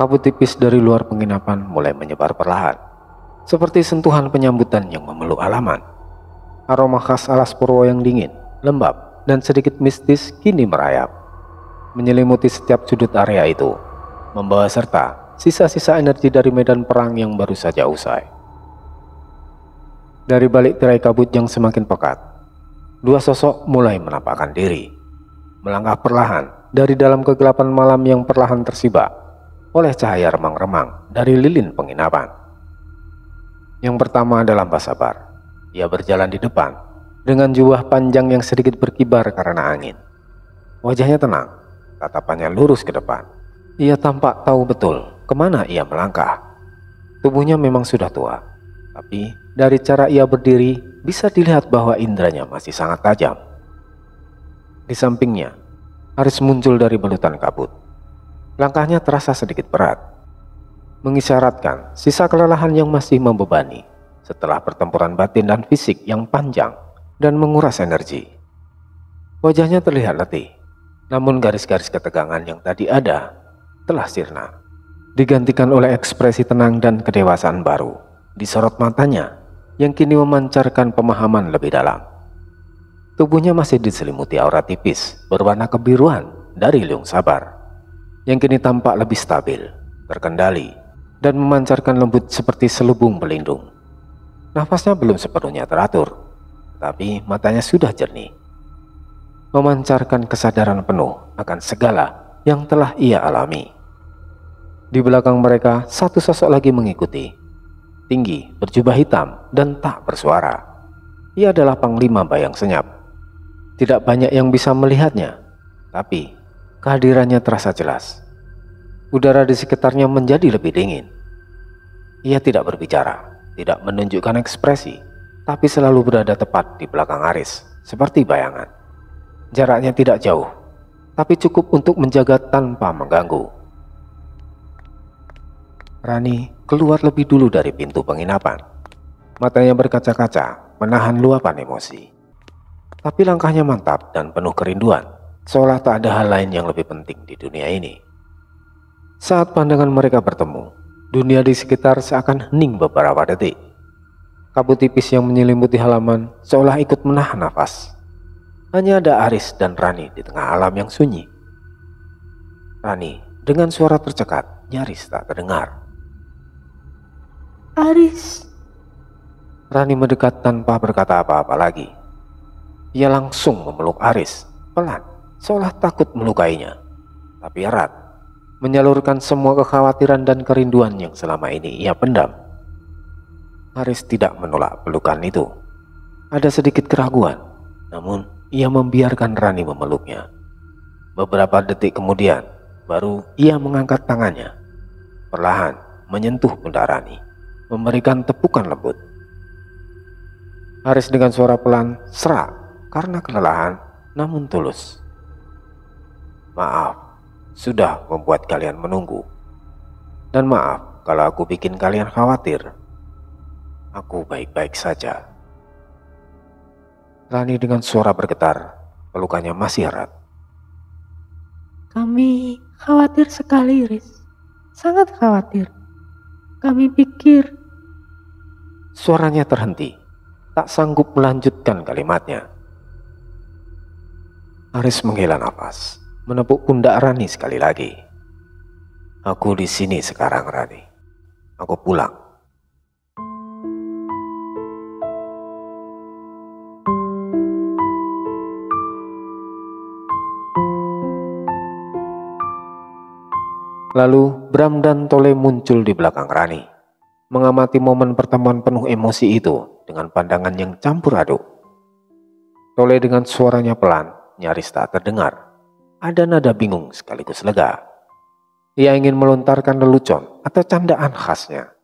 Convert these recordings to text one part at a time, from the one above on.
Kabut tipis dari luar penginapan mulai menyebar perlahan, seperti sentuhan penyambutan yang memeluk halaman. Aroma khas alas Purwo yang dingin, lembab, dan sedikit mistis kini merayap, menyelimuti setiap sudut area itu, membawa serta sisa-sisa energi dari medan perang yang baru saja usai. Dari balik tirai kabut yang semakin pekat, dua sosok mulai menampakkan diri, melangkah perlahan dari dalam kegelapan malam yang perlahan tersibak oleh cahaya remang-remang dari lilin penginapan. Yang pertama adalah Mbah Sabar. Ia berjalan di depan dengan jubah panjang yang sedikit berkibar karena angin. Wajahnya tenang, tatapannya lurus ke depan. Ia tampak tahu betul kemana ia melangkah. Tubuhnya memang sudah tua, tapi dari cara ia berdiri bisa dilihat bahwa indranya masih sangat tajam. Di sampingnya, Haris muncul dari balutan kabut. Langkahnya terasa sedikit berat, mengisyaratkan sisa kelelahan yang masih membebani setelah pertempuran batin dan fisik yang panjang dan menguras energi. Wajahnya terlihat letih, namun garis-garis ketegangan yang tadi ada telah sirna, digantikan oleh ekspresi tenang dan kedewasaan baru di sorot matanya yang kini memancarkan pemahaman lebih dalam. Tubuhnya masih diselimuti aura tipis berwarna kebiruan dari Liung Sabar, yang kini tampak lebih stabil, terkendali, dan memancarkan lembut seperti selubung pelindung. Nafasnya belum sepenuhnya teratur, tapi matanya sudah jernih, memancarkan kesadaran penuh akan segala yang telah ia alami. Di belakang mereka, satu sosok lagi mengikuti, tinggi, berjubah hitam, dan tak bersuara. Ia adalah Panglima Bayang Senyap. Tidak banyak yang bisa melihatnya, tapi kehadirannya terasa jelas. Udara di sekitarnya menjadi lebih dingin. Ia tidak berbicara, tidak menunjukkan ekspresi, tapi selalu berada tepat di belakang Haris, seperti bayangan. Jaraknya tidak jauh, tapi cukup untuk menjaga tanpa mengganggu. Rani keluar lebih dulu dari pintu penginapan. Matanya berkaca-kaca, menahan luapan emosi. Tapi langkahnya mantap dan penuh kerinduan, seolah tak ada hal lain yang lebih penting di dunia ini. Saat pandangan mereka bertemu, dunia di sekitar seakan hening beberapa detik. Kabut tipis yang menyelimuti halaman seolah ikut menahan nafas. Hanya ada Haris dan Rani di tengah alam yang sunyi. Rani dengan suara tercekat nyaris tak terdengar. Haris. Rani mendekat tanpa berkata apa-apa lagi. Ia langsung memeluk Haris, pelan, seolah takut melukainya, tapi erat, menyalurkan semua kekhawatiran dan kerinduan yang selama ini ia pendam. Haris tidak menolak pelukan itu. Ada sedikit keraguan, namun ia membiarkan Rani memeluknya. Beberapa detik kemudian, baru ia mengangkat tangannya, perlahan menyentuh pundak Rani, memberikan tepukan lembut. Haris dengan suara pelan, serak karena kelelahan, namun tulus. Maaf, sudah membuat kalian menunggu. Dan maaf kalau aku bikin kalian khawatir. Aku baik-baik saja. Rani dengan suara bergetar, pelukannya masih erat. Kami khawatir sekali, Riz. Sangat khawatir. Kami pikir... Suaranya terhenti, tak sanggup melanjutkan kalimatnya. Haris menghela nafas, menepuk pundak Rani sekali lagi. Aku di sini sekarang, Rani. Aku pulang. Lalu Bram dan Tole muncul di belakang Rani, mengamati momen pertemuan penuh emosi itu dengan pandangan yang campur aduk. Tole dengan suaranya pelan, nyaris tak terdengar. Ada nada bingung sekaligus lega. Ia ingin melontarkan lelucon atau candaan khasnya,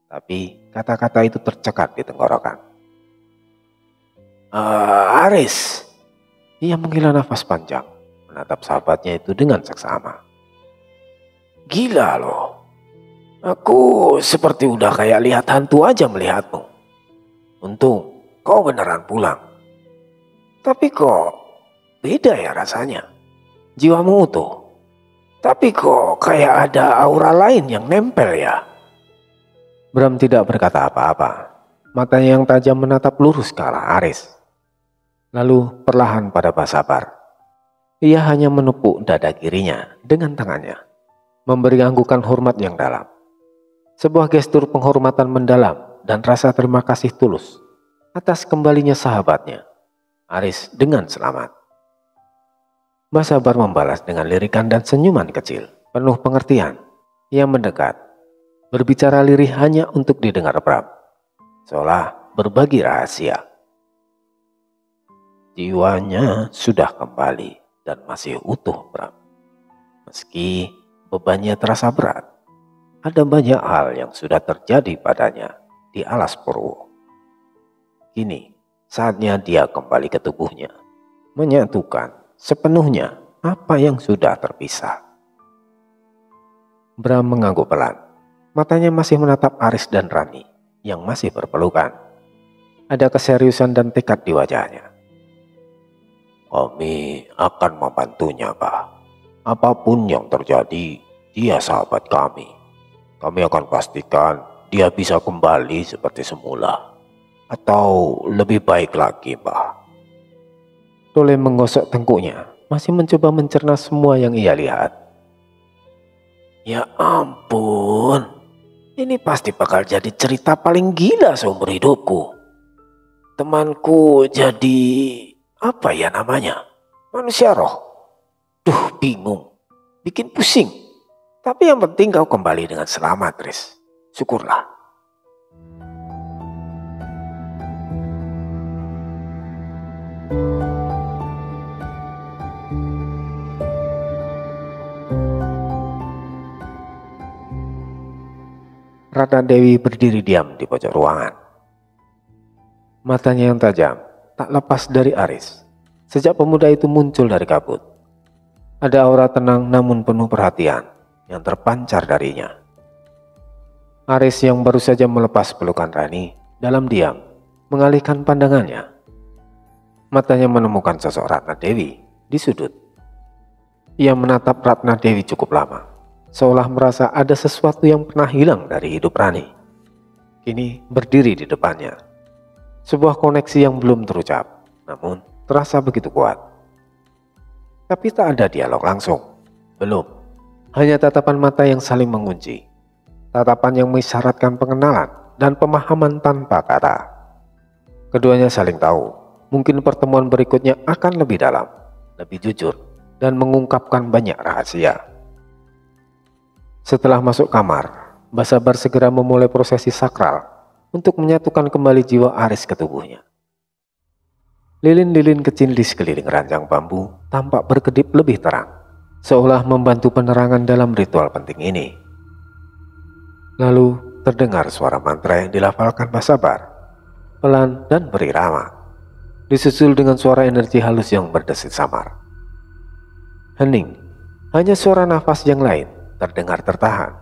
tapi kata-kata itu tercekat di tenggorokan. Haris. Ia menghela nafas panjang, menatap sahabatnya itu dengan seksama. Gila loh. Aku seperti udah kayak lihat hantu aja melihatmu. Untung kau beneran pulang. Tapi kok beda ya rasanya. Jiwamu utuh, tapi Tapi kok kayak ada aura lain yang nempel ya? Bram tidak berkata apa-apa. Matanya yang tajam menatap lurus ke arah Aris. Lalu perlahan pada Basabar. Ia hanya menepuk dada kirinya dengan tangannya, memberi anggukan hormat yang dalam. Sebuah gestur penghormatan mendalam dan rasa terima kasih tulus atas kembalinya sahabatnya, Aris, dengan selamat. Basabar membalas dengan lirikan dan senyuman kecil, penuh pengertian. Ia mendekat, berbicara lirih hanya untuk didengar Bram, seolah berbagi rahasia. Jiwanya sudah kembali dan masih utuh, Bram. Meski bebannya terasa berat, ada banyak hal yang sudah terjadi padanya di alas Purwo. Kini saatnya dia kembali ke tubuhnya, menyatukan sepenuhnya apa yang sudah terpisah. Bram mengangguk pelan. Matanya masih menatap Aris dan Rani yang masih berpelukan. Ada keseriusan dan tekad di wajahnya. Kami akan membantunya, Pak. Apapun yang terjadi, dia sahabat kami. Kami akan pastikan dia bisa kembali seperti semula. Atau lebih baik lagi, Pak. Tole menggosok tengkuknya, masih mencoba mencerna semua yang ia lihat. Ya ampun, ini pasti bakal jadi cerita paling gila seumur hidupku. Temanku jadi, apa ya namanya? Manusia roh. Duh, bingung. Bikin pusing. Tapi yang penting kau kembali dengan selamat, Riz. Syukurlah. Ratna Dewi berdiri diam di pojok ruangan. Matanya yang tajam tak lepas dari Aris. Sejak pemuda itu muncul dari kabut, ada aura tenang namun penuh perhatian yang terpancar darinya. Aris yang baru saja melepas pelukan Rani dalam diam mengalihkan pandangannya. Matanya menemukan sosok Ratna Dewi di sudut. Ia menatap Ratna Dewi cukup lama, seolah merasa ada sesuatu yang pernah hilang dari hidup Rani. Kini berdiri di depannya. Sebuah koneksi yang belum terucap, namun terasa begitu kuat. Tapi tak ada dialog langsung. Belum. Hanya tatapan mata yang saling mengunci. Tatapan yang mengisyaratkan pengenalan dan pemahaman tanpa kata. Keduanya saling tahu. Mungkin pertemuan berikutnya akan lebih dalam, lebih jujur, dan mengungkapkan banyak rahasia. Setelah masuk kamar, Basabar segera memulai prosesi sakral untuk menyatukan kembali jiwa Aris ke tubuhnya. Lilin-lilin kecil di sekeliling ranjang bambu tampak berkedip lebih terang, seolah membantu penerangan dalam ritual penting ini. Lalu terdengar suara mantra yang dilafalkan Basabar, pelan dan berirama, disusul dengan suara energi halus yang berdesit samar. Hening, hanya suara nafas yang lain terdengar tertahan.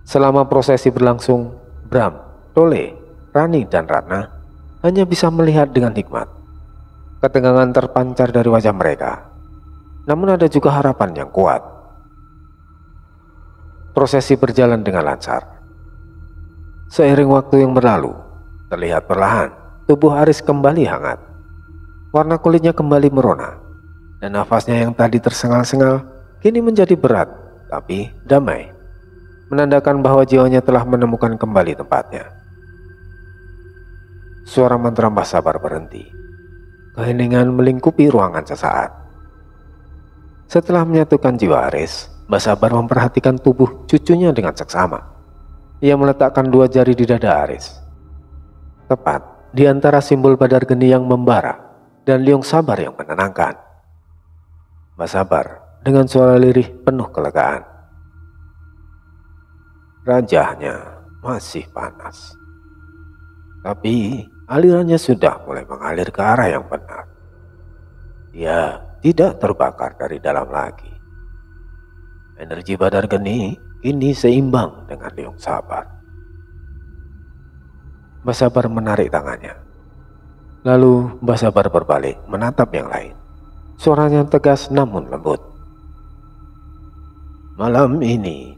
Selama prosesi berlangsung, Bram, Tole, Rani, dan Ratna hanya bisa melihat dengan hikmat. Ketegangan terpancar dari wajah mereka, namun ada juga harapan yang kuat. Prosesi berjalan dengan lancar. Seiring waktu yang berlalu, terlihat perlahan tubuh Aris kembali hangat. Warna kulitnya kembali merona, dan nafasnya yang tadi tersengal-sengal kini menjadi berat tapi damai, menandakan bahwa jiwanya telah menemukan kembali tempatnya. Suara mantra Basabar berhenti. Keheningan melingkupi ruangan sesaat. Setelah menyatukan jiwa Aris, Basabar memperhatikan tubuh cucunya dengan seksama. Ia meletakkan 2 jari di dada Aris, tepat di antara simbol Badar Geni yang membara dan Liong Sabar yang menenangkan. Basabar dengan suara lirih penuh kelegaan. Rajahnya masih panas, tapi alirannya sudah mulai mengalir ke arah yang benar. Dia tidak terbakar dari dalam lagi. Energi Badar Geni kini seimbang dengan Liong Sabar. Basabar menarik tangannya. Lalu Basabar berbalik menatap yang lain. Suaranya tegas namun lembut. Malam ini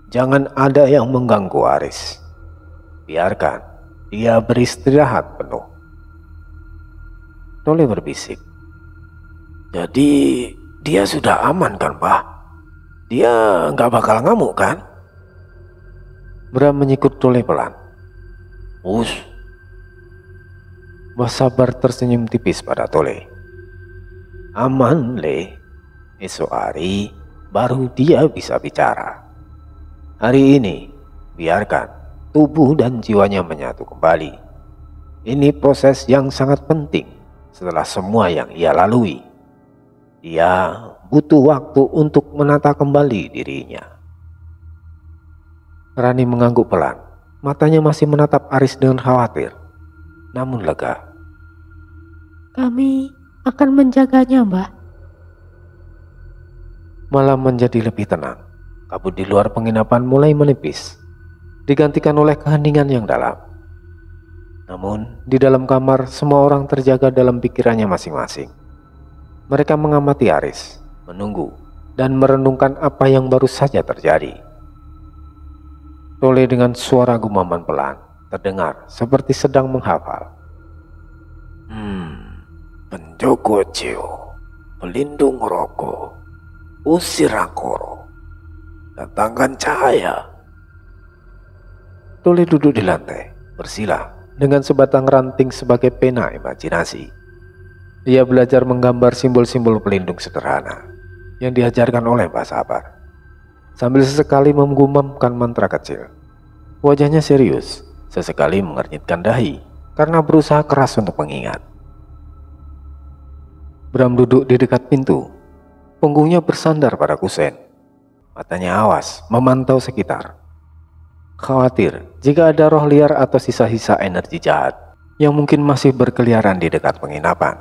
jangan ada yang mengganggu Aris. Biarkan dia beristirahat penuh. Tole berbisik. Jadi dia sudah aman kan, Pak? Dia nggak bakal ngamuk kan? Bram menyikut Tole pelan. Us. Mbah Sabar tersenyum tipis pada Tole. Aman, Le. Esok hari baru dia bisa bicara. Hari ini biarkan tubuh dan jiwanya menyatu kembali. Ini proses yang sangat penting setelah semua yang ia lalui. Dia butuh waktu untuk menata kembali dirinya. Rani mengangguk pelan. Matanya masih menatap Aris dengan khawatir, namun lega. Kami akan menjaganya, Mbah. Malam menjadi lebih tenang. Kabut di luar penginapan mulai menipis, digantikan oleh keheningan yang dalam. Namun di dalam kamar semua orang terjaga dalam pikirannya masing-masing. Mereka mengamati Aris, menunggu, dan merenungkan apa yang baru saja terjadi. Tole dengan suara gumaman pelan terdengar seperti sedang menghafal. Penjogo Cio, pelindung roko, usir Angkoro, datangkan cahaya. Tole duduk di lantai, bersila dengan sebatang ranting sebagai pena imajinasi. Dia belajar menggambar simbol-simbol pelindung sederhana yang diajarkan oleh Mbah Sabar, sambil sesekali menggumamkan mantra kecil. Wajahnya serius, sesekali mengernyitkan dahi karena berusaha keras untuk mengingat. Bram duduk di dekat pintu, punggungnya bersandar pada kusen. Matanya awas memantau sekitar, khawatir jika ada roh liar atau sisa-sisa energi jahat yang mungkin masih berkeliaran di dekat penginapan.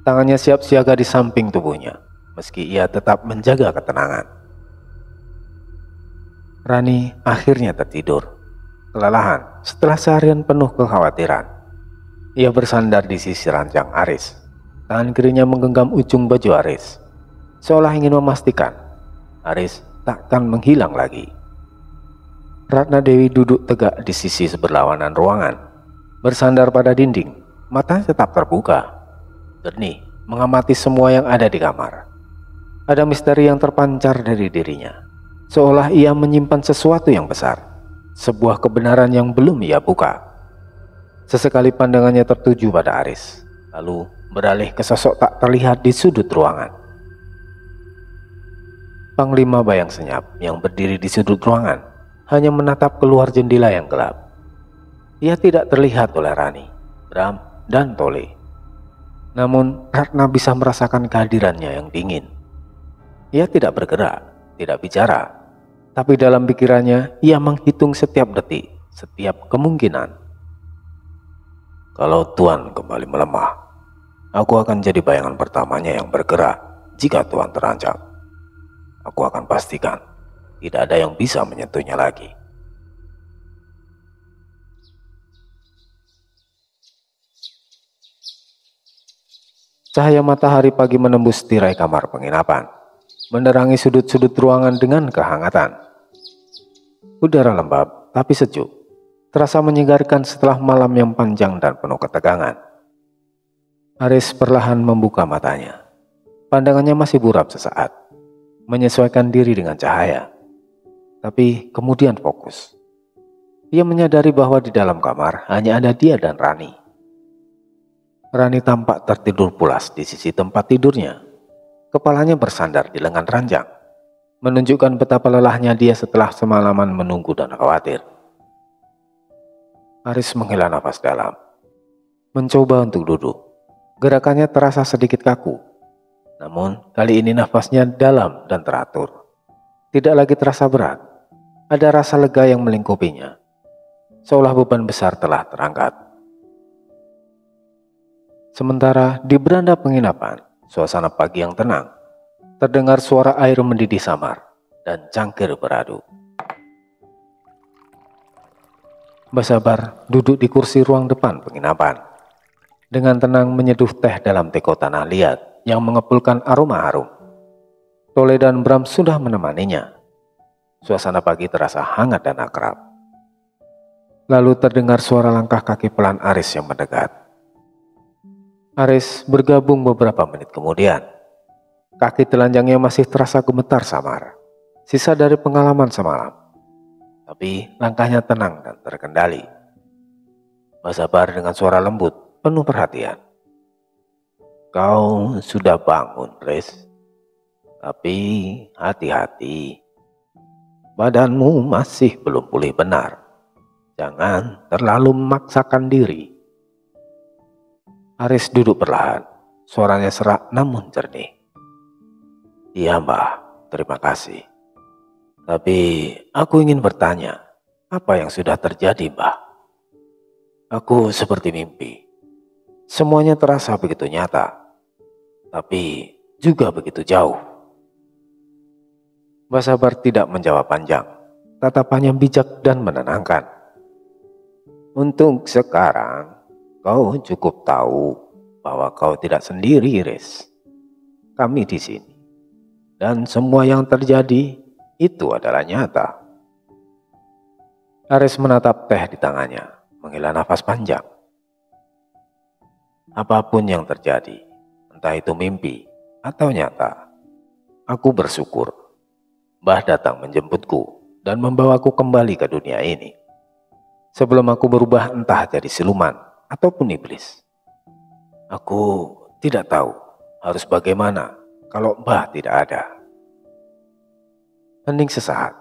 Tangannya siap siaga di samping tubuhnya, meski ia tetap menjaga ketenangan. Rani akhirnya tertidur, kelelahan setelah seharian penuh kekhawatiran. Ia bersandar di sisi ranjang Aris, tangan kirinya menggenggam ujung baju Aris, seolah ingin memastikan Aris takkan menghilang lagi. Ratna Dewi duduk tegak di sisi seberlawanan ruangan, bersandar pada dinding, matanya tetap terbuka. Jernih mengamati semua yang ada di kamar. Ada misteri yang terpancar dari dirinya, seolah ia menyimpan sesuatu yang besar, sebuah kebenaran yang belum ia buka. Sesekali pandangannya tertuju pada Aris, lalu beralih ke sosok tak terlihat di sudut ruangan. Panglima Bayang Senyap yang berdiri di sudut ruangan hanya menatap keluar jendela yang gelap. Ia tidak terlihat oleh Rani, Bram, dan Tole. Namun Ratna bisa merasakan kehadirannya yang dingin. Ia tidak bergerak, tidak bicara, tapi dalam pikirannya ia menghitung setiap detik, setiap kemungkinan. Kalau Tuan kembali melemah, aku akan jadi bayangan pertamanya yang bergerak. Jika Tuan terancam, aku akan pastikan tidak ada yang bisa menyentuhnya lagi. Cahaya matahari pagi menembus tirai kamar penginapan, menerangi sudut-sudut ruangan dengan kehangatan. Udara lembab tapi sejuk, terasa menyegarkan setelah malam yang panjang dan penuh ketegangan. Aris perlahan membuka matanya. Pandangannya masih buram sesaat, menyesuaikan diri dengan cahaya, tapi kemudian fokus. Ia menyadari bahwa di dalam kamar hanya ada dia dan Rani. Rani tampak tertidur pulas di sisi tempat tidurnya. Kepalanya bersandar di lengan ranjang, menunjukkan betapa lelahnya dia setelah semalaman menunggu dan khawatir. Aris menghela nafas dalam, mencoba untuk duduk. Gerakannya terasa sedikit kaku, namun kali ini nafasnya dalam dan teratur. Tidak lagi terasa berat, ada rasa lega yang melingkupinya, seolah beban besar telah terangkat. Sementara di beranda penginapan, suasana pagi yang tenang, terdengar suara air mendidih samar dan cangkir beradu. Mbah Sabar duduk di kursi ruang depan penginapan, dengan tenang menyeduh teh dalam teko tanah liat yang mengepulkan aroma harum. Tole Tole dan Bram sudah menemaninya. Suasana pagi terasa hangat dan akrab. Lalu terdengar suara langkah kaki pelan Aris yang mendekat. Aris bergabung beberapa menit kemudian. Kaki telanjangnya masih terasa gemetar samar, sisa dari pengalaman semalam. Tapi langkahnya tenang dan terkendali. Basabar dengan suara lembut, penuh perhatian. "Kau sudah bangun, Res. Tapi hati-hati. Badanmu masih belum pulih benar. Jangan terlalu memaksakan diri." Aris duduk perlahan. Suaranya serak namun jernih. "Iya, Mbah. Terima kasih. Tapi aku ingin bertanya, apa yang sudah terjadi, Mbah? Aku seperti mimpi. Semuanya terasa begitu nyata, tapi juga begitu jauh." Basabar tidak menjawab panjang. Tatapannya bijak dan menenangkan. "Untuk sekarang, kau cukup tahu bahwa kau tidak sendiri, Res. Kami di sini. Dan semua yang terjadi itu adalah nyata." Aris menatap teh di tangannya, menghela nafas panjang. "Apapun yang terjadi, entah itu mimpi atau nyata, aku bersyukur Mbah datang menjemputku dan membawaku kembali ke dunia ini. Sebelum aku berubah entah jadi siluman ataupun iblis. Aku tidak tahu harus bagaimana kalau Mbah tidak ada." Hening sesaat.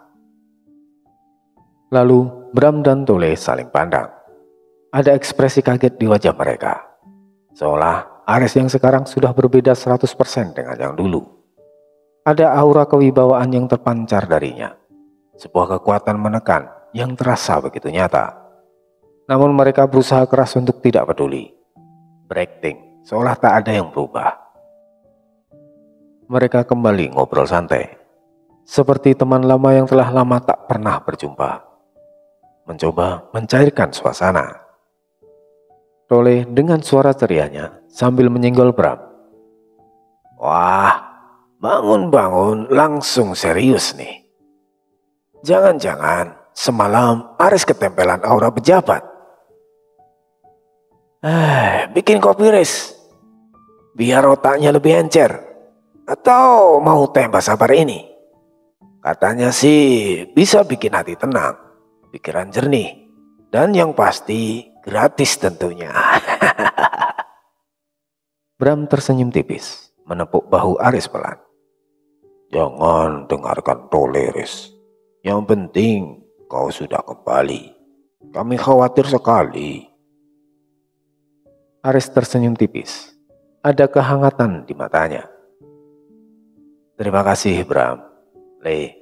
Lalu Bram dan Tole saling pandang. Ada ekspresi kaget di wajah mereka. Seolah Aris yang sekarang sudah berbeda 100% dengan yang dulu. Ada aura kewibawaan yang terpancar darinya. Sebuah kekuatan menekan yang terasa begitu nyata. Namun mereka berusaha keras untuk tidak peduli. Berakting seolah tak ada yang berubah. Mereka kembali ngobrol santai. Seperti teman lama yang telah lama tak pernah berjumpa. Mencoba mencairkan suasana. Tole dengan suara cerianya sambil menyenggol Bram. "Wah, bangun-bangun langsung serius nih. Jangan-jangan semalam Aris ketempelan aura pejabat. Bikin kopi, Res. Biar otaknya lebih encer. Atau mau teh Basabar ini? Katanya sih bisa bikin hati tenang, pikiran jernih, dan yang pasti gratis tentunya." Bram tersenyum tipis, menepuk bahu Aris pelan. "Jangan dengarkan Tole, Res. Yang penting kau sudah kembali. Kami khawatir sekali." Aris tersenyum tipis. Ada kehangatan di matanya. "Terima kasih, Bram. Le."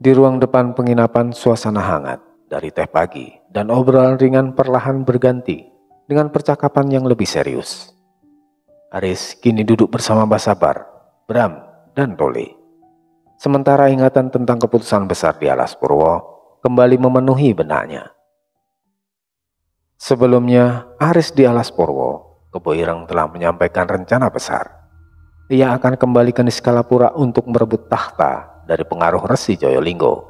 Di ruang depan penginapan suasana hangat dari teh pagi dan obrolan ringan perlahan berganti dengan percakapan yang lebih serius. Aris kini duduk bersama Basabar, Bram, dan Tole. Sementara ingatan tentang keputusan besar di Alas Purwo kembali memenuhi benaknya. Sebelumnya, Aris di Alas Purwo, Kebo Ireng telah menyampaikan rencana besar. Ia akan kembali ke Niskalapura untuk merebut tahta dari pengaruh Resi Joyolinggo.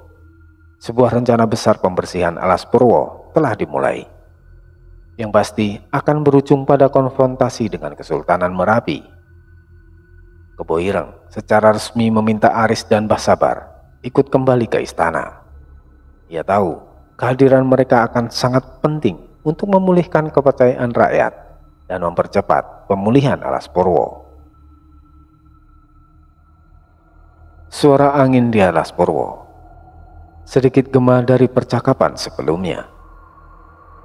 Sebuah rencana besar pembersihan Alas Purwo telah dimulai. Yang pasti akan berujung pada konfrontasi dengan Kesultanan Merapi. Kebo Ireng secara resmi meminta Aris dan Basabar ikut kembali ke istana. Ia tahu kehadiran mereka akan sangat penting untuk memulihkan kepercayaan rakyat dan mempercepat pemulihan Alas Purwo. Suara angin di Alas Purwo sedikit gema dari percakapan sebelumnya.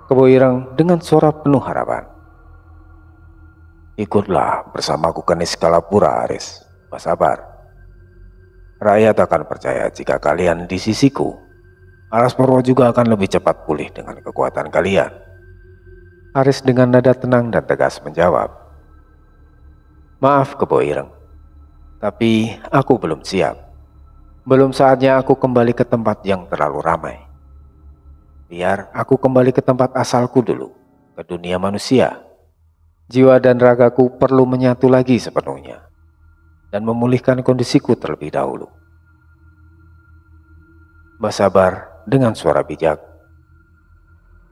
Kebo Ireng dengan suara penuh harapan. "Ikutlah bersamaku ke Niskalapura, Aris, Basabar. Rakyat akan percaya jika kalian di sisiku. Alas Purwo juga akan lebih cepat pulih dengan kekuatan kalian." Aris dengan nada tenang dan tegas menjawab. "Maaf, Kebo Ireng. Tapi aku belum siap. Belum saatnya aku kembali ke tempat yang terlalu ramai. Biar aku kembali ke tempat asalku dulu, ke dunia manusia. Jiwa dan ragaku perlu menyatu lagi sepenuhnya dan memulihkan kondisiku terlebih dahulu. Mbah Sabar dengan suara bijak,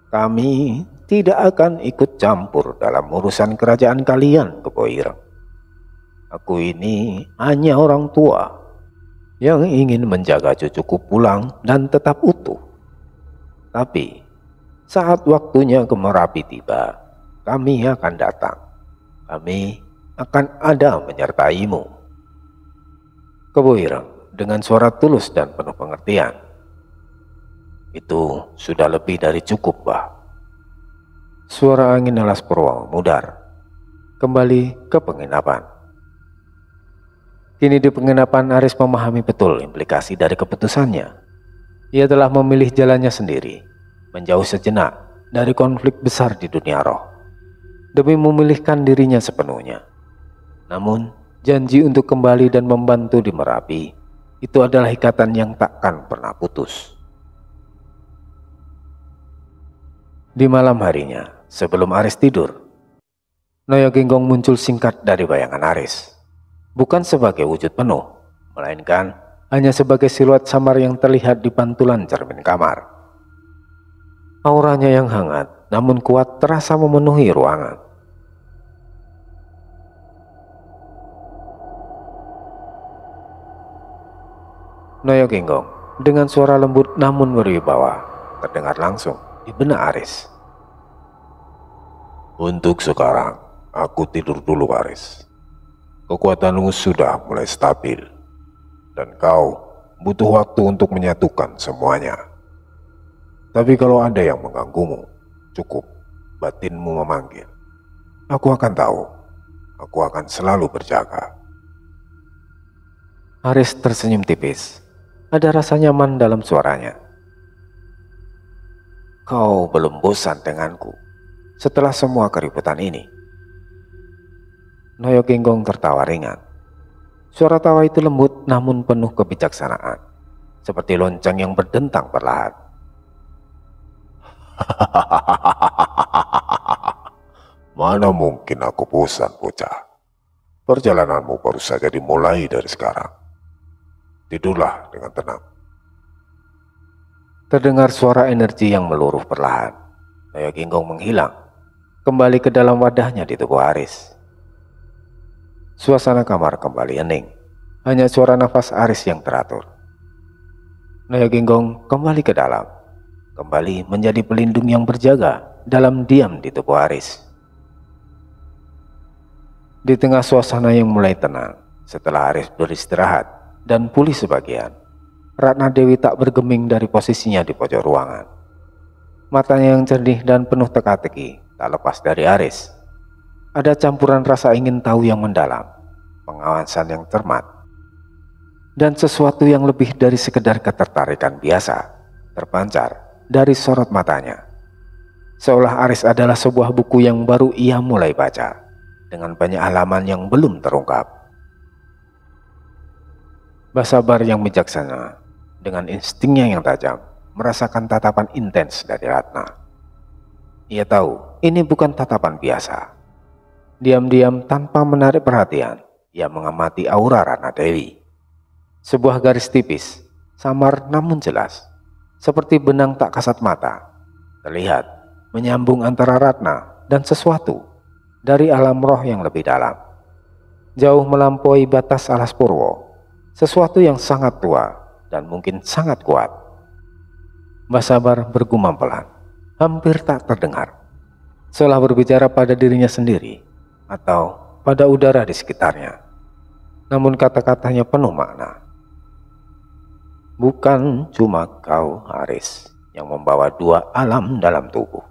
kami tidak akan ikut campur dalam urusan kerajaan kalian, Kebo Ireng. Aku ini hanya orang tua yang ingin menjaga cucuku pulang dan tetap utuh. Tapi saat waktunya ke Merapi tiba, kami akan datang. Kami akan ada menyertaimu. Kebo Ireng dengan suara tulus dan penuh pengertian. Itu sudah lebih dari cukup, Mbah. Suara angin alas Purwo memudar kembali ke penginapan. Kini di penginapan Aris memahami betul implikasi dari keputusannya. Ia telah memilih jalannya sendiri, menjauh sejenak dari konflik besar di dunia roh, demi memilihkan dirinya sepenuhnya. Namun, janji untuk kembali dan membantu di Merapi, itu adalah ikatan yang takkan pernah putus. Di malam harinya, sebelum Aris tidur, Noyo Ginggong muncul singkat dari bayangan Aris. Bukan sebagai wujud penuh, melainkan hanya sebagai siluet samar yang terlihat di pantulan cermin kamar. Auranya yang hangat namun kuat terasa memenuhi ruangan. Noyo Ginggong dengan suara lembut namun berwibawa terdengar langsung di benak Aris. Untuk sekarang, aku tidur dulu, Aris. Kekuatanmu sudah mulai stabil, dan kau butuh waktu untuk menyatukan semuanya. Tapi kalau ada yang mengganggumu, cukup batinmu memanggil. Aku akan tahu, aku akan selalu berjaga. Aris tersenyum tipis, ada rasa nyaman dalam suaranya. Kau belum bosan denganku setelah semua keributan ini? Noyo Ginggong tertawa ringan. Suara tawa itu lembut namun penuh kebijaksanaan, seperti lonceng yang berdentang perlahan. Mana mungkin aku bosan, bocah. Perjalananmu baru saja dimulai dari sekarang. Tidurlah dengan tenang. Terdengar suara energi yang meluruh perlahan. Noyo Ginggong menghilang, kembali ke dalam wadahnya di tubuh Aris. Suasana kamar kembali hening, hanya suara nafas Aris yang teratur. Noyo Ginggong kembali ke dalam, kembali menjadi pelindung yang berjaga dalam diam di tubuh Aris. Di tengah suasana yang mulai tenang, setelah Aris beristirahat dan pulih sebagian, Ratna Dewi tak bergeming dari posisinya di pojok ruangan. Matanya yang jernih dan penuh teka-teki tak lepas dari Aris. Ada campuran rasa ingin tahu yang mendalam, pengawasan yang cermat, dan sesuatu yang lebih dari sekedar ketertarikan biasa terpancar dari sorot matanya. Seolah Aris adalah sebuah buku yang baru ia mulai baca, dengan banyak halaman yang belum terungkap. Mbah Sabar yang bijaksana, dengan instingnya yang tajam, merasakan tatapan intens dari Ratna. Ia tahu ini bukan tatapan biasa. Diam-diam tanpa menarik perhatian, ia mengamati aura Ratna Dewi. Sebuah garis tipis, samar namun jelas, seperti benang tak kasat mata, terlihat menyambung antara Ratna dan sesuatu dari alam roh yang lebih dalam. Jauh melampaui batas alas Purwo, sesuatu yang sangat tua dan mungkin sangat kuat. Mbah Sabar bergumam pelan, hampir tak terdengar, seolah berbicara pada dirinya sendiri atau pada udara di sekitarnya. Namun kata-katanya penuh makna. Bukan cuma kau, Aris, yang membawa dua alam dalam tubuh.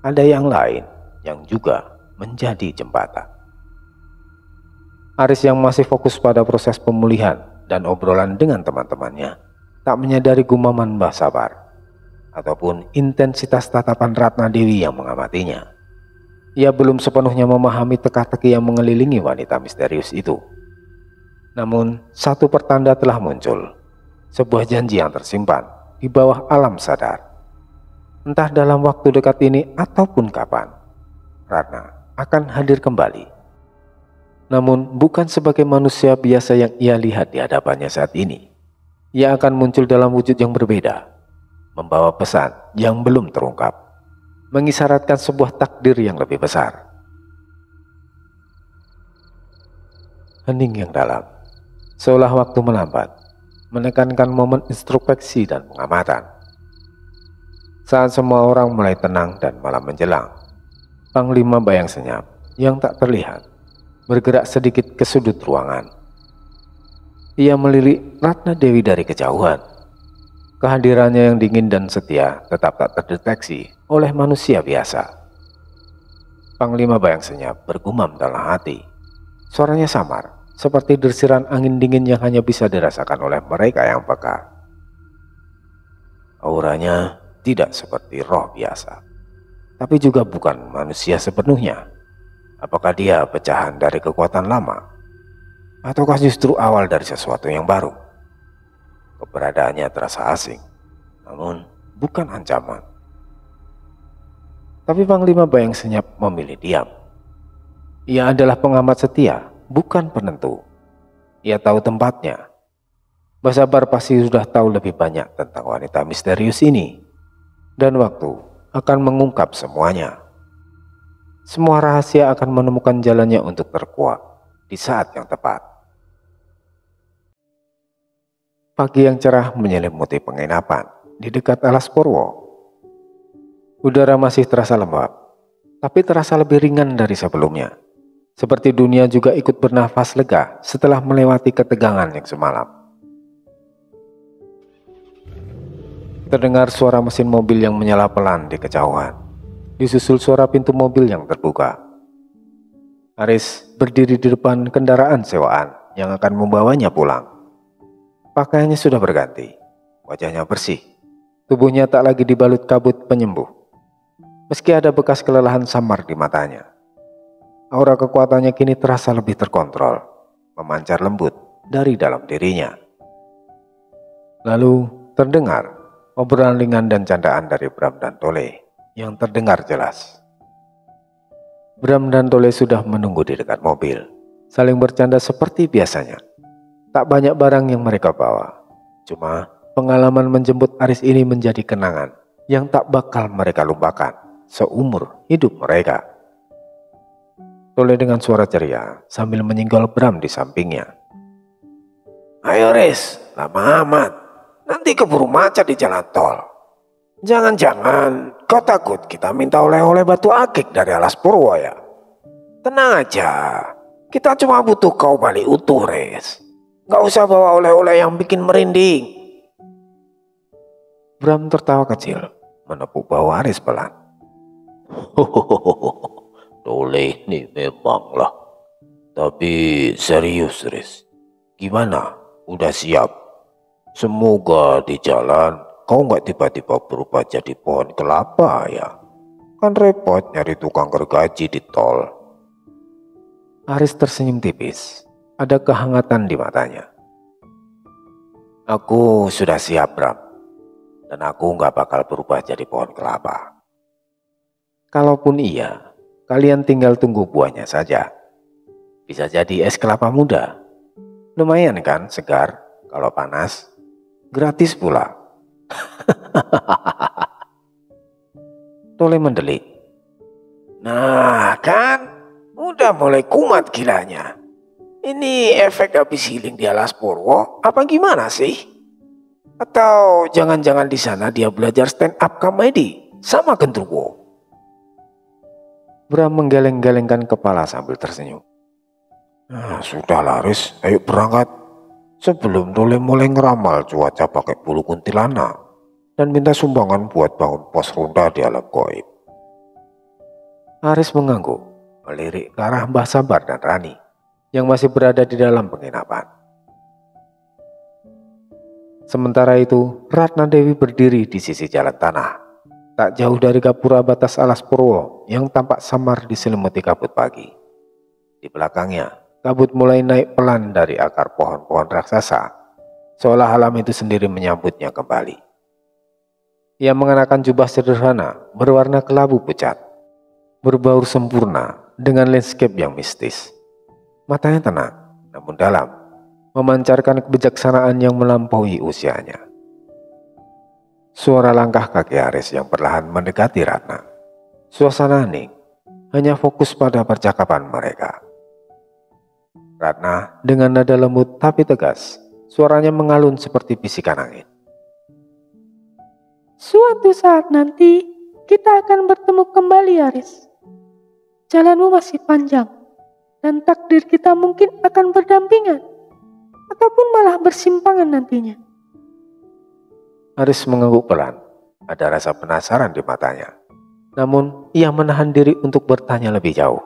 Ada yang lain yang juga menjadi jembatan. Aris yang masih fokus pada proses pemulihan dan obrolan dengan teman-temannya tak menyadari gumaman Mbah Sabar ataupun intensitas tatapan Ratna Dewi yang mengamatinya. Ia belum sepenuhnya memahami teka-teki yang mengelilingi wanita misterius itu. Namun, satu pertanda telah muncul, sebuah janji yang tersimpan di bawah alam sadar. Entah dalam waktu dekat ini ataupun kapan, Ratna akan hadir kembali. Namun bukan sebagai manusia biasa yang ia lihat di hadapannya saat ini. Ia akan muncul dalam wujud yang berbeda, membawa pesan yang belum terungkap, mengisyaratkan sebuah takdir yang lebih besar. Hening yang dalam, seolah waktu melambat, menekankan momen introspeksi dan pengamatan. Saat semua orang mulai tenang dan malam menjelang, Panglima Bayang Senyap yang tak terlihat bergerak sedikit ke sudut ruangan. Ia melirik Ratna Dewi dari kejauhan. Kehadirannya yang dingin dan setia tetap tak terdeteksi oleh manusia biasa. Panglima Bayang Senyap bergumam dalam hati. Suaranya samar, seperti dersiran angin dingin yang hanya bisa dirasakan oleh mereka yang peka. Auranya tidak seperti roh biasa, tapi juga bukan manusia sepenuhnya. Apakah dia pecahan dari kekuatan lama? Ataukah justru awal dari sesuatu yang baru? Keberadaannya terasa asing, namun bukan ancaman. Tapi Panglima Bayang Senyap memilih diam. Ia adalah pengamat setia, bukan penentu. Ia tahu tempatnya. Mbah Sabar pasti sudah tahu lebih banyak tentang wanita misterius ini. Dan waktu akan mengungkap semuanya. Semua rahasia akan menemukan jalannya untuk terkuak di saat yang tepat. Pagi yang cerah menyelimuti penginapan di dekat Alas Purwo. Udara masih terasa lembab, tapi terasa lebih ringan dari sebelumnya. Seperti dunia juga ikut bernafas lega setelah melewati ketegangan yang semalam. Terdengar suara mesin mobil yang menyala pelan di kejauhan. Disusul suara pintu mobil yang terbuka. Aris berdiri di depan kendaraan sewaan yang akan membawanya pulang. Pakaiannya sudah berganti, wajahnya bersih, tubuhnya tak lagi dibalut kabut penyembuh. Meski ada bekas kelelahan samar di matanya, aura kekuatannya kini terasa lebih terkontrol, memancar lembut dari dalam dirinya. Lalu terdengar obrolan ringan dan candaan dari Bram dan Tole yang terdengar jelas. Bram dan Tole sudah menunggu di dekat mobil, saling bercanda seperti biasanya. Tak banyak barang yang mereka bawa, cuma pengalaman menjemput Aris ini menjadi kenangan yang tak bakal mereka lupakan seumur hidup mereka. Tole dengan suara ceria sambil menyinggol Bram di sampingnya. "Ayo Aris, lama amat, nanti keburu macet di jalan tol. Jangan-jangan kau takut kita minta oleh-oleh batu akik dari Alas Purwo ya? Tenang aja, kita cuma butuh kau balik utuh, Res. Gak usah bawa oleh-oleh yang bikin merinding." Bram tertawa kecil, menepuk bahu Aris pelan. "Tole nih memanglah. Tapi serius, Res. Gimana? Udah siap? Semoga di jalan kau nggak tiba-tiba berubah jadi pohon kelapa ya. Kan repot nyari tukang gergaji di tol." Aris tersenyum tipis, ada kehangatan di matanya. "Aku sudah siap, Bram. Dan aku nggak bakal berubah jadi pohon kelapa. Kalaupun iya, kalian tinggal tunggu buahnya saja. Bisa jadi es kelapa muda. Lumayan kan, segar, kalau panas. Gratis pula." Tole mendelik. "Nah kan, udah mulai kumat gilanya. Ini efek habis healing di Alas Purwo apa gimana sih? Atau jangan-jangan di sana dia belajar stand up comedy sama Gendruwo?" Bram menggeleng-gelengkan kepala sambil tersenyum. "Sudahlah Riz, ayo berangkat. Sebelum Tole mulai ngeramal cuaca pakai bulu kuntilanak dan minta sumbangan buat bangun pos ronda di alam gaib." Aris mengangguk, melirik ke arah Mbah Sabar dan Rani yang masih berada di dalam penginapan. Sementara itu, Ratna Dewi berdiri di sisi jalan tanah, tak jauh dari gapura batas Alas Purwo yang tampak samar diselimuti kabut pagi. Di belakangnya, kabut mulai naik pelan dari akar pohon-pohon raksasa, seolah alam itu sendiri menyambutnya kembali. Ia mengenakan jubah sederhana berwarna kelabu pucat. berbaur sempurna dengan landscape yang mistis. Matanya tenang, namun dalam, memancarkan kebijaksanaan yang melampaui usianya. Suara langkah kaki Aris yang perlahan mendekati Ratna. Suasana hening, hanya fokus pada percakapan mereka. Ratna dengan nada lembut tapi tegas, suaranya mengalun seperti bisikan angin. Suatu saat nanti kita akan bertemu kembali, Aris. Jalanmu masih panjang dan takdir kita mungkin akan berdampingan ataupun malah bersimpangan nantinya. Aris mengangguk pelan, ada rasa penasaran di matanya. Namun ia menahan diri untuk bertanya lebih jauh.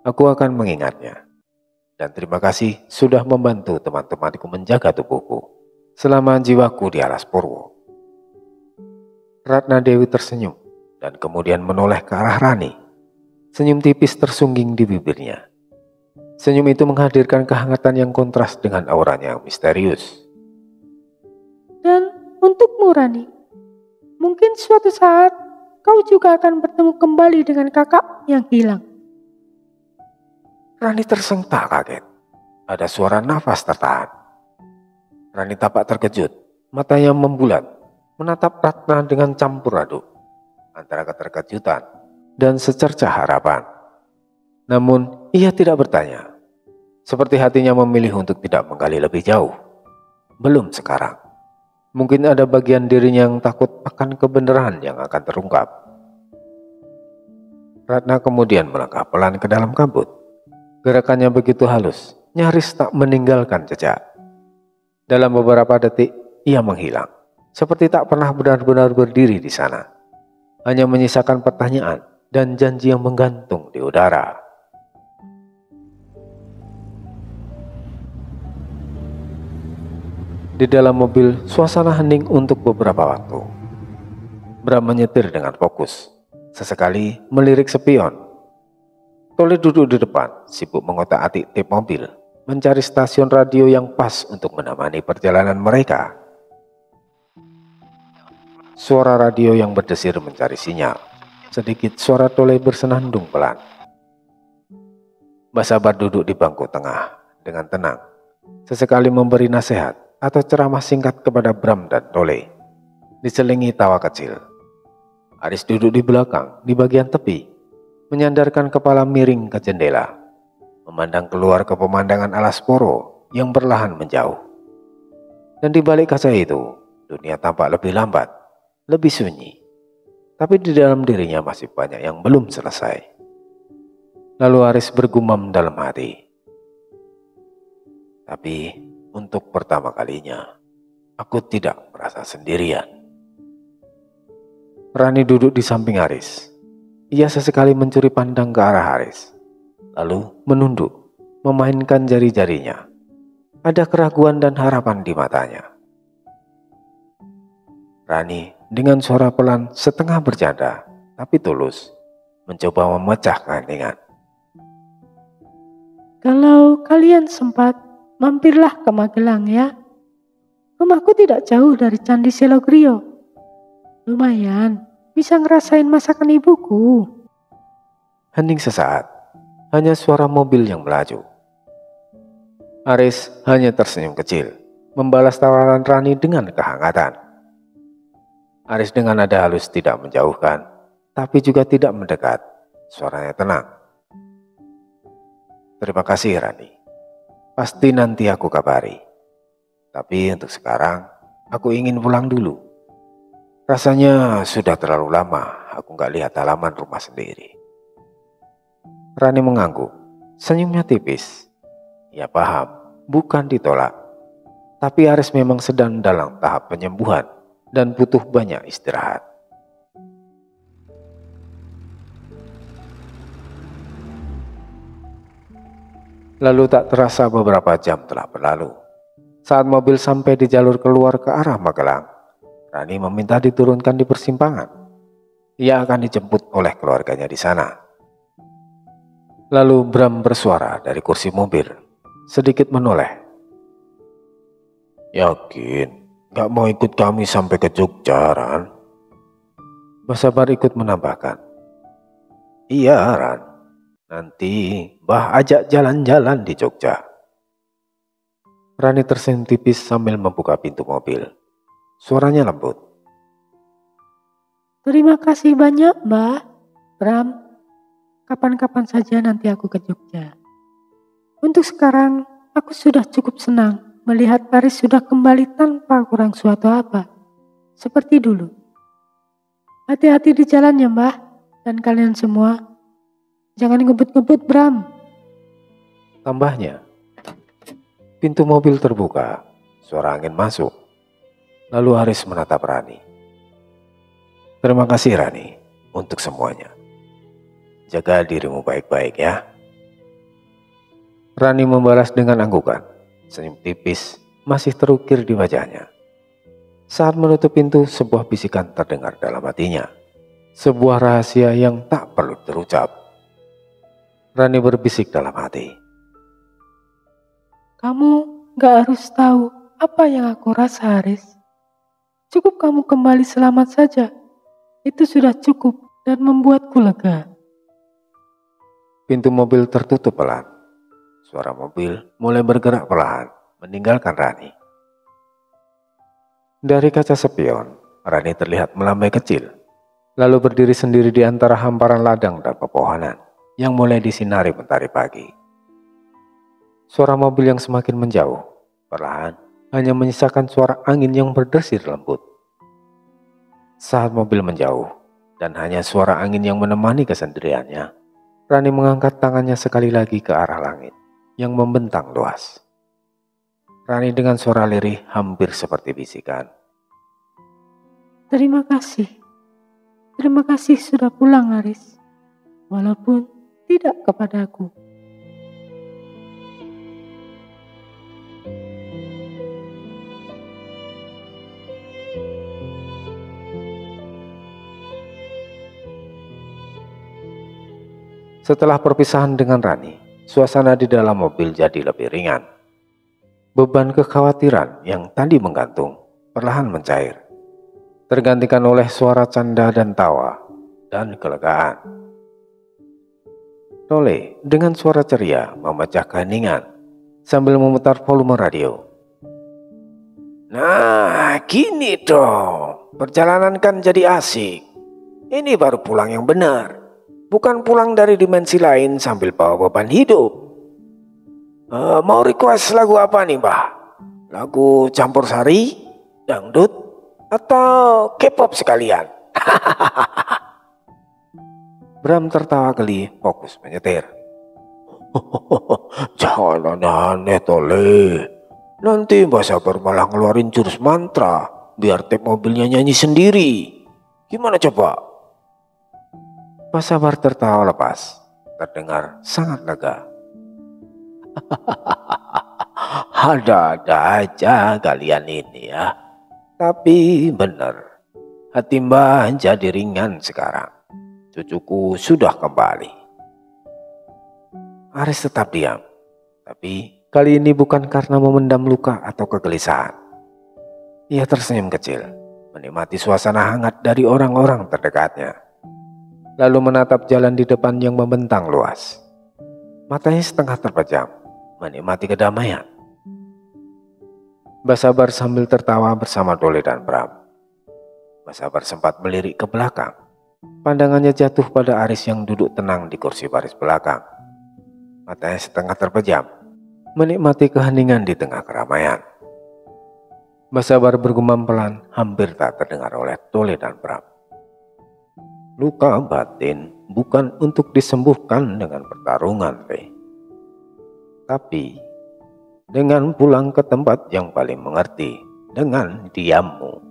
Aku akan mengingatnya. Dan terima kasih sudah membantu teman-temanku menjaga tubuhku selama jiwaku di alas Purwo. Ratna Dewi tersenyum dan kemudian menoleh ke arah Rani. Senyum tipis tersungging di bibirnya. Senyum itu menghadirkan kehangatan yang kontras dengan auranya yang misterius. Dan untukmu, Rani, mungkin suatu saat kau juga akan bertemu kembali dengan kakak yang hilang. Rani tersentak kaget. Ada suara nafas tertahan. Rani tampak terkejut, matanya membulat, menatap Ratna dengan campur aduk antara keterkejutan dan secercah harapan. Namun ia tidak bertanya, seperti hatinya memilih untuk tidak menggali lebih jauh. Belum sekarang. Mungkin ada bagian dirinya yang takut akan kebenaran yang akan terungkap. Ratna kemudian melangkah pelan ke dalam kabut. Gerakannya begitu halus, nyaris tak meninggalkan jejak. Dalam beberapa detik, ia menghilang. Seperti tak pernah benar-benar berdiri di sana. Hanya menyisakan pertanyaan dan janji yang menggantung di udara. Di dalam mobil, suasana hening untuk beberapa waktu. Bram menyetir dengan fokus. Sesekali melirik spion. Tole duduk di depan, sibuk mengotak-atik tip mobil, mencari stasiun radio yang pas untuk menemani perjalanan mereka. Suara radio yang berdesir mencari sinyal. Sedikit suara Tole bersenandung pelan. Mbak Sabar duduk di bangku tengah dengan tenang. Sesekali memberi nasihat atau ceramah singkat kepada Bram dan Tole. Diselingi tawa kecil. Aris duduk di belakang, di bagian tepi, menyandarkan kepala miring ke jendela, memandang keluar ke pemandangan alas Poro yang perlahan menjauh. Dan di balik kaca itu, dunia tampak lebih lambat, lebih sunyi. Tapi di dalam dirinya masih banyak yang belum selesai. Lalu Aris bergumam dalam hati. Tapi untuk pertama kalinya, aku tidak merasa sendirian. Rani duduk di samping Aris. Ia sesekali mencuri pandang ke arah Aris, lalu menunduk, memainkan jari-jarinya. Ada keraguan dan harapan di matanya. Rani dengan suara pelan setengah bercanda, tapi tulus, mencoba memecah keheningan. Kalau kalian sempat, mampirlah ke Magelang ya. Rumahku tidak jauh dari Candi Selogrio. Lumayan, bisa ngerasain masakan ibuku. Hening sesaat, hanya suara mobil yang melaju. Aris hanya tersenyum kecil, membalas tawaran Rani dengan kehangatan. Aris dengan nada halus tidak menjauhkan, tapi juga tidak mendekat. Suaranya tenang. Terima kasih Rani. Pasti nanti aku kabari. Tapi untuk sekarang, aku ingin pulang dulu. Rasanya sudah terlalu lama aku gak lihat halaman rumah sendiri. Rani mengangguk, senyumnya tipis. Ia paham, bukan ditolak. Tapi Aris memang sedang dalam tahap penyembuhan dan butuh banyak istirahat. Lalu tak terasa beberapa jam telah berlalu. Saat mobil sampai di jalur keluar ke arah Magelang, Rani meminta diturunkan di persimpangan. Ia akan dijemput oleh keluarganya di sana. Lalu Bram bersuara dari kursi mobil, sedikit menoleh. Yakin gak mau ikut kami sampai ke Jogja, Ran? Mbak Sabar ikut menambahkan. Iya, Ran. Nanti Mbah ajak jalan-jalan di Jogja. Rani tersenyum tipis sambil membuka pintu mobil. Suaranya lembut. Terima kasih banyak, Mbah. Bram, kapan-kapan saja nanti aku ke Jogja. Untuk sekarang, aku sudah cukup senang melihat Aris sudah kembali tanpa kurang suatu apa. Seperti dulu. Hati-hati di jalan ya, Mbah. Dan kalian semua, jangan ngebut-ngebut, Bram. Tambahnya, pintu mobil terbuka, suara angin masuk. Lalu Aris menatap Rani. Terima kasih Rani untuk semuanya. Jaga dirimu baik-baik ya. Rani membalas dengan anggukan. Senyum tipis masih terukir di wajahnya. Saat menutup pintu, sebuah bisikan terdengar dalam hatinya. Sebuah rahasia yang tak perlu terucap. Rani berbisik dalam hati. Kamu gak harus tahu apa yang aku rasa, Aris. Cukup kamu kembali selamat saja. Itu sudah cukup dan membuatku lega. Pintu mobil tertutup pelan. Suara mobil mulai bergerak perlahan, meninggalkan Rani. Dari kaca spion, Rani terlihat melambai kecil, lalu berdiri sendiri di antara hamparan ladang dan pepohonan yang mulai disinari mentari pagi. Suara mobil yang semakin menjauh, perlahan hanya menyisakan suara angin yang berdesir lembut. Saat mobil menjauh dan hanya suara angin yang menemani kesendiriannya, Rani mengangkat tangannya sekali lagi ke arah langit yang membentang luas. Rani dengan suara lirih hampir seperti bisikan. Terima kasih. Terima kasih sudah pulang, Aris. Walaupun tidak kepadaku. Setelah perpisahan dengan Rani, suasana di dalam mobil jadi lebih ringan. Beban kekhawatiran yang tadi menggantung perlahan mencair, tergantikan oleh suara canda dan tawa dan kelegaan. Tole dengan suara ceria memecah keheningan sambil memutar volume radio. Nah, gini dong. Perjalanan kan jadi asik. Ini baru pulang yang benar. Bukan pulang dari dimensi lain sambil bawa beban hidup. Mau request lagu apa nih, Mbah? Lagu campur sari, dangdut, atau K-pop sekalian? Bram tertawa geli, fokus menyetir. Jangan aneh, Tole. Nanti Mbah Sabar malah ngeluarin jurus mantra biar tap mobilnya nyanyi sendiri. Gimana coba? Mbah Sabar tertawa lepas, terdengar sangat lega. Ada-ada aja kalian ini ya. Tapi bener, hati Mbah jadi ringan sekarang. Cucuku sudah kembali. Aris tetap diam, tapi kali ini bukan karena memendam luka atau kegelisahan. Ia tersenyum kecil, menikmati suasana hangat dari orang-orang terdekatnya. Lalu menatap jalan di depan yang membentang luas. Matanya setengah terpejam, menikmati kedamaian. Mbah Sabar sambil tertawa bersama Tole dan Bram. Mbah Sabar sempat melirik ke belakang. Pandangannya jatuh pada Aris yang duduk tenang di kursi baris belakang. Matanya setengah terpejam, menikmati keheningan di tengah keramaian. Mbah Sabar bergumam pelan, hampir tak terdengar oleh Tole dan Bram. Luka batin bukan untuk disembuhkan dengan pertarungan, tapi dengan pulang ke tempat yang paling mengerti, dengan diammu.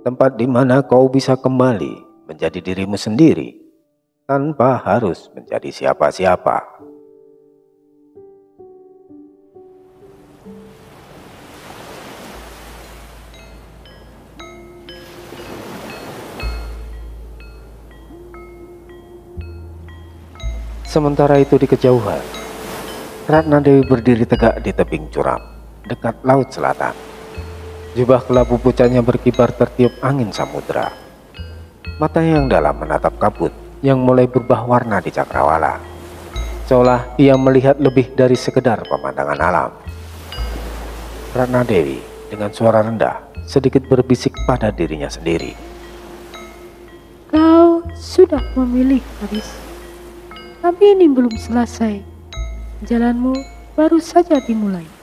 Tempat di mana kau bisa kembali menjadi dirimu sendiri, tanpa harus menjadi siapa-siapa. Sementara itu di kejauhan, Ratna Dewi berdiri tegak di tebing curam, dekat laut selatan. Jubah kelabu pucatnya berkibar tertiup angin samudera. Matanya yang dalam menatap kabut yang mulai berubah warna di cakrawala, seolah ia melihat lebih dari sekedar pemandangan alam. Ratna Dewi dengan suara rendah sedikit berbisik pada dirinya sendiri. Kau sudah memilih, Haris. Tapi ini belum selesai. Jalanmu baru saja dimulai.